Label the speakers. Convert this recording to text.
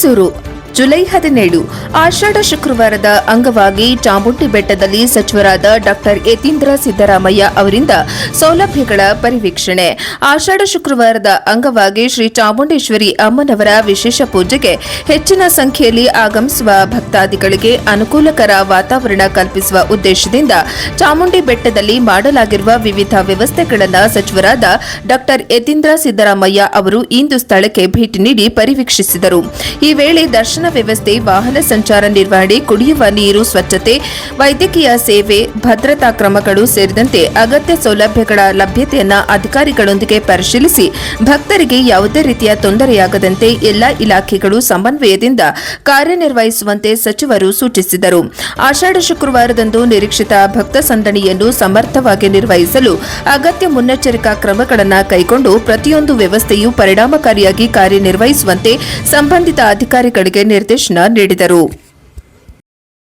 Speaker 1: Mysuru July 17 ಆಷಾಢ ಶುಕ್ರವಾರದ ಅಂಗವಾಗಿ ಚಾಮುಂಡಿ ಬೆಟ್ಟದಲ್ಲಿ ಸಚಿವರಾದ ಡಾಕ್ಟರ್ ಯತೀಂದ್ರ ಸಿದ್ದರಾಮಯ್ಯ ಅವರಿಂದ ಸೌಲಭ್ಯಗಳ ಪರಿವೀಕ್ಷಣೆ. ಆಷಾಢ ಶುಕ್ರವಾರದ ಅಂಗವಾಗಿ ಶ್ರೀ ಚಾಮುಂಡೇಶ್ವರಿ ಅಮ್ಮನವರ ವಿಶೇಷ ಪೂಜೆಗೆ ಹೆಚ್ಚಿನ ಸಂಖ್ಯೆಯಲ್ಲಿ ಆಗಮಿಸುವ ಭಕ್ತಾದಿಗಳಿಗೆ ಅನುಕೂಲಕರ ವಾತಾವರಣ ಕಲ್ಪಿಸುವ ಉದ್ದೇಶದಿಂದ ಚಾಮುಂಡಿ ಬೆಟ್ಟದಲ್ಲಿ ಮಾಡಲಾಗಿರುವ ವಿವಿಧ ವ್ಯವಸ್ಥೆಗಳನ್ನು ಸಚಿವರಾದ ಡಾಕ್ಟರ್ ಯತೀಂದ್ರ ಸಿದ್ದರಾಮಯ್ಯ ಅವರು ಇಂದು ಸ್ಥಳಕ್ಕೆ ಭೇಟಿ ನೀಡಿ ಪರಿವೀಕ್ಷಿಸಿದರು. ಈ ವೇಳೆ ದರ್ಶನ ವ್ಯವಸ್ಥೆ, ವಾಹನ ಸಂಚಾರ ನಿರ್ವಹಣೆ, ಕುಡಿಯುವ ನೀರು, ಸ್ವಚ್ಛತೆ, ವೈದ್ಯಕೀಯ ಸೇವೆ, ಭದ್ರತಾ ಕ್ರಮಗಳು ಸೇರಿದಂತೆ ಅಗತ್ಯ ಸೌಲಭ್ಯಗಳ ಲಭ್ಯತೆಯನ್ನು ಅಧಿಕಾರಿಗಳೊಂದಿಗೆ ಪರಿಶೀಲಿಸಿ ಭಕ್ತರಿಗೆ ಯಾವುದೇ ರೀತಿಯ ತೊಂದರೆಯಾಗದಂತೆ ಎಲ್ಲಾ ಇಲಾಖೆಗಳು ಸಮನ್ವಯದಿಂದ ಕಾರ್ಯನಿರ್ವಹಿಸುವಂತೆ ಸಚಿವರು ಸೂಚಿಸಿದರು. ಆಷಾಢ ಶುಕ್ರವಾರದಂದು ನಿರೀಕ್ಷಿತ ಭಕ್ತ ಸಂದಣಿಯನ್ನು ಸಮರ್ಥವಾಗಿ ನಿರ್ವಹಿಸಲು ಅಗತ್ಯ ಮುನ್ನೆಚ್ಚರಿಕಾ ಕ್ರಮಗಳನ್ನು ಕೈಗೊಂಡು ಪ್ರತಿಯೊಂದು ವ್ಯವಸ್ಥೆಯು ಪರಿಣಾಮಕಾರಿಯಾಗಿ ಕಾರ್ಯನಿರ್ವಹಿಸುವಂತೆ ಸಂಬಂಧಿತ ಅಧಿಕಾರಿಗಳಿಗೆ ನಿರ್ದೇಶನ ನೀಡಿದರು.